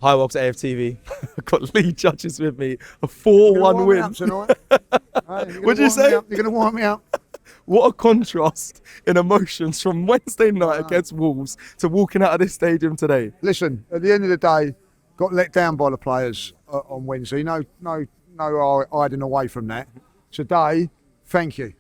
Hi, welcome to AFTV. I've got Lee Judges with me. A 4-1 win. What'd you say? You're going to wind me up. What a contrast in emotions from Wednesday night against Wolves to walking out of this stadium today. Listen, at the end of the day, got let down by the players on Wednesday. No hiding away from that. Today, thank you.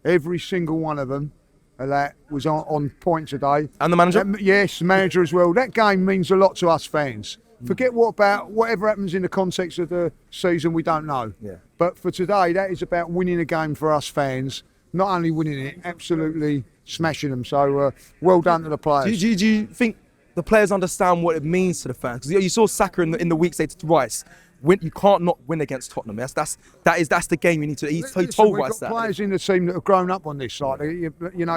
Every single one of them that was on point today. And the manager? Yes, the manager as well. That game means a lot to us fans. Forget whatever happens in the context of the season, we don't know. Yeah. But for today, that is about winning a game for us fans. Not only winning it, absolutely smashing them. So well done to the players. Do you think the players understand what it means to the fans? Because you saw Saka in the week say to Rice, you can't not win against Tottenham. That's the game you need to. He told Rice that. We've got players in the team that have grown up on this, like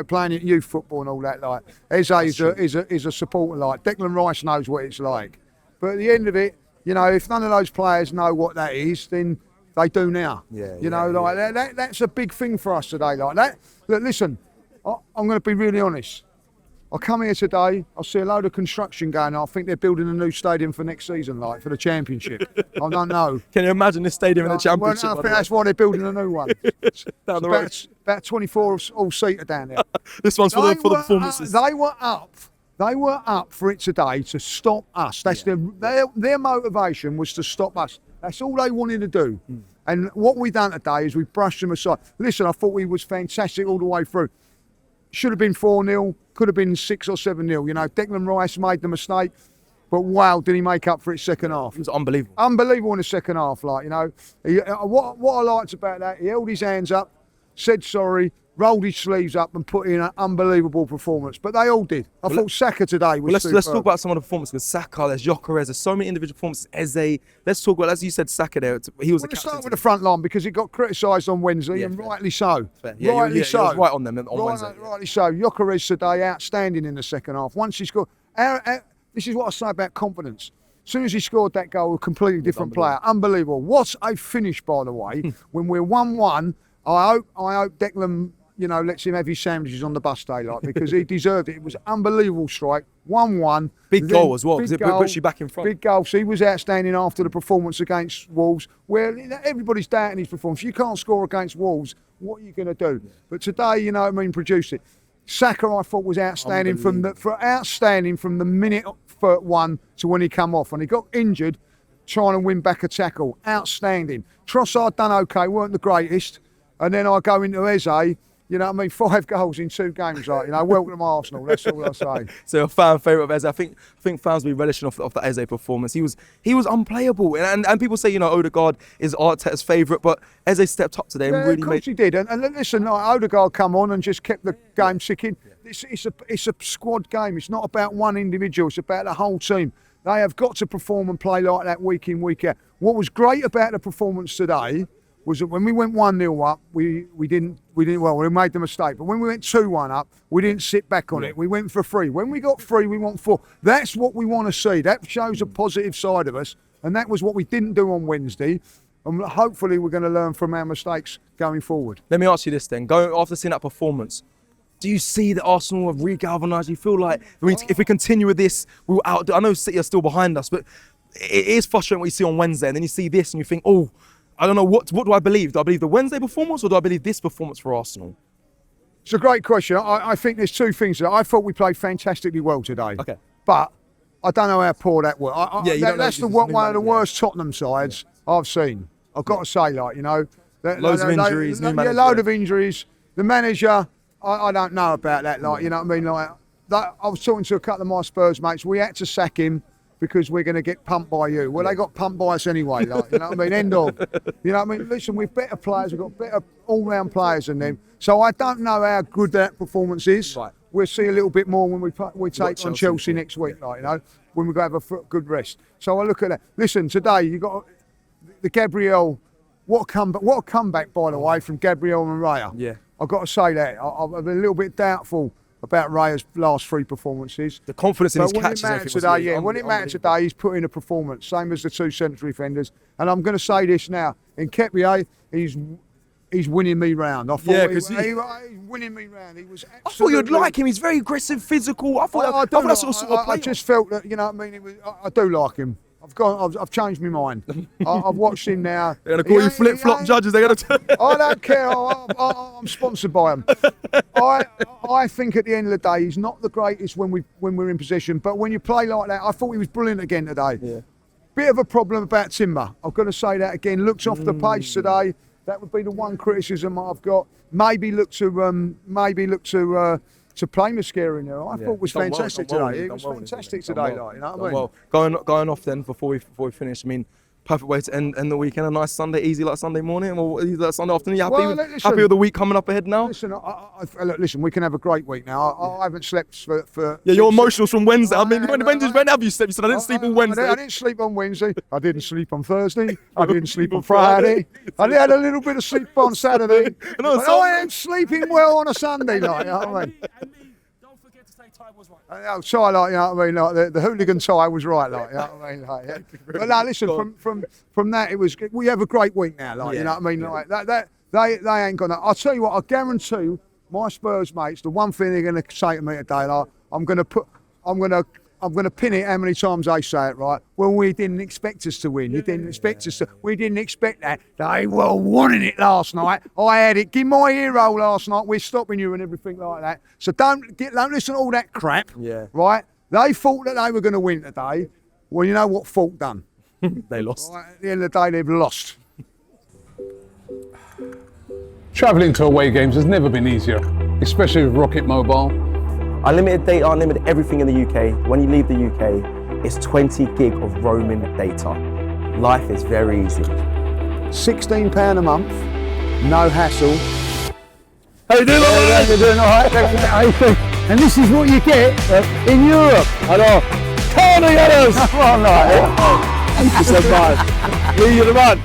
playing at youth football and all that. Like Eze is a supporter. Like Declan Rice knows what it's like. But at the end of it, if none of those players know what that is, then they do now. That's a big thing for us today. Like that. Look, listen, I'm going to be really honest. I come here today, I see a load of construction going on. I think they're building a new stadium for next season, like for the Championship. I don't know. Can you imagine this stadium in the Championship? Well, I think that's why they're building a new one. Down the road. About 24 all-seater down there. This one's for the performances. They were up for it today to stop us. That's their motivation was to stop us. That's all they wanted to do. And what we done today is we brushed them aside. Listen, I thought we was fantastic all the way through. Should have been 4-0, could have been 6 or 7-0. Declan Rice made the mistake, but wow, did he make up for it second half? It was unbelievable. Unbelievable in the second half. What I liked about that, he held his hands up, said sorry, rolled his sleeves up and put in an unbelievable performance. But they all did. I thought Saka today was let's talk about some of the performances. Because Saka, there's Gyökeres, there's so many individual performances. Eze, let's talk about, as you said, Saka there. He was the captain. Let's start with the front line because it got criticised on Wednesday, and rightly so. Rightly so. He was right on them on Wednesday. Rightly so. Gyökeres today, outstanding in the second half. Once he scored, this is what I say about confidence. As soon as he scored that goal, a completely different player. Unbelievable. What a finish, by the way. When we're 1-1, I hope Declan lets him have his sandwiches on the bus day, because he deserved it. It was an unbelievable strike, 1-1. Big goal as well, because it puts you back in front. Big goal. So he was outstanding after the performance against Wolves, where everybody's doubting his performance. You can't score against Wolves, what are you going to do? But today, produced it. Saka, I thought, was outstanding from the minute for one to when he come off. And he got injured trying to win back a tackle. Outstanding. Trossard done okay, weren't the greatest. And then I go into Eze. 5 goals in 2 games, welcome Arsenal, that's all I say. So a fan favourite of Eze. I think fans will be relishing off the Eze performance. He was unplayable. And people say, Odegaard is Arteta's favourite, but Eze stepped up today and really made... of course he did. And listen, Odegaard come on and just kept the game ticking. It's a squad game. It's not about one individual, it's about the whole team. They have got to perform and play like that week in, week out. What was great about the performance today was that when we went 1-0 up, we made the mistake. But when we went 2-1 up, we didn't sit back on it. We went for 3. When we got 3, we want 4. That's what we want to see. That shows a positive side of us. And that was what we didn't do on Wednesday. And hopefully we're going to learn from our mistakes going forward. Let me ask you this then. After seeing that performance, do you see that Arsenal have re-galvanised? You feel like if we continue with this, we'll outdo. I know City are still behind us, but it is frustrating what you see on Wednesday. And then you see this and you think, I don't know, what do I believe? Do I believe the Wednesday performance or do I believe this performance for Arsenal? It's a great question. I think there's 2 things. I thought we played fantastically well today. Okay. But I don't know how poor that was. That's one of the worst Tottenham sides I've seen. I've got to say, loads of injuries, new manager. Load of injuries. The manager, I don't know about that. I was talking to a couple of my Spurs mates. We had to sack him because we're going to get pumped by you. Well, they got pumped by us anyway, end of. Listen, we've better players, we've got better all-round players than them. So I don't know how good that performance is. Right. We'll see a little bit more when we take on Chelsea next week, when we go have a good rest. So I look at that. Listen, today you got the Gabriel, what a comeback, by the way, from Gabriel and Raya. Yeah. I've got to say that. I'm a little bit doubtful about Raya's last 3 performances. The confidence in his catches. When it mattered today, he's put in a performance, same as the 2 central defenders. And I'm going to say this now, in Nketiah, he's winning me round. I thought he's winning me round. He was. I thought you'd like him. He's very aggressive, physical. I thought that sort of player. I just felt that, I do like him. I've changed my mind. I've watched him now. They're going to call you flip-flop judges. They're going to. I don't care. I'm sponsored by him. I think at the end of the day, he's not the greatest when we're in possession. But when you play like that, I thought he was brilliant again today. Yeah. Bit of a problem about Timber. I've got to say that again. Looks off the pace today. That would be the one criticism I've got. Maybe look to play Mascara in there. I thought was fantastic today. He was fantastic today. Like, you know what I mean? Well, going off then before we finish. I mean, perfect way to end the weekend. A nice Sunday, easy like Sunday morning, or easy like Sunday afternoon. You happy with the week coming up ahead now? Listen, we can have a great week now. I haven't slept for. Yeah, you're emotional from Wednesday. I mean, when have you slept? You said I didn't sleep on Wednesday. I didn't sleep on Wednesday. I didn't sleep on Thursday. I didn't sleep on Friday. I had a little bit of sleep on Saturday. But I am sleeping well on a Sunday night. You know what I mean? Tie was right. Tie, like, you know what I mean? Like, the hooligan tie was right, like, you know what I mean? Like, yeah. But no, listen, from that, we have a great week now, like, you know what I mean? Like, they ain't gonna. I'll tell you what, I guarantee my Spurs mates, the one thing they're gonna say to me today, like, I'm gonna pin it how many times they say it, right? Well, we didn't expect us to win. You didn't expect us to. We didn't expect that. They were wanting it last night. I had it. Give my hero last night. We're stopping you and everything like that. So don't listen to all that crap. Yeah. Right? They thought that they were going to win today. Well, you know what fault done? They lost. Right? At the end of the day, they've lost. Travelling to away games has never been easier, especially with Rocket Mobile. Unlimited data, unlimited everything in the UK. When you leave the UK, it's 20 gig of roaming data. Life is very easy. £16 a month, no hassle. How you doing? You're doing all right? And this is what you get in Europe. I know. Come on, the others! Come on, like. Thank you so much. You're the man.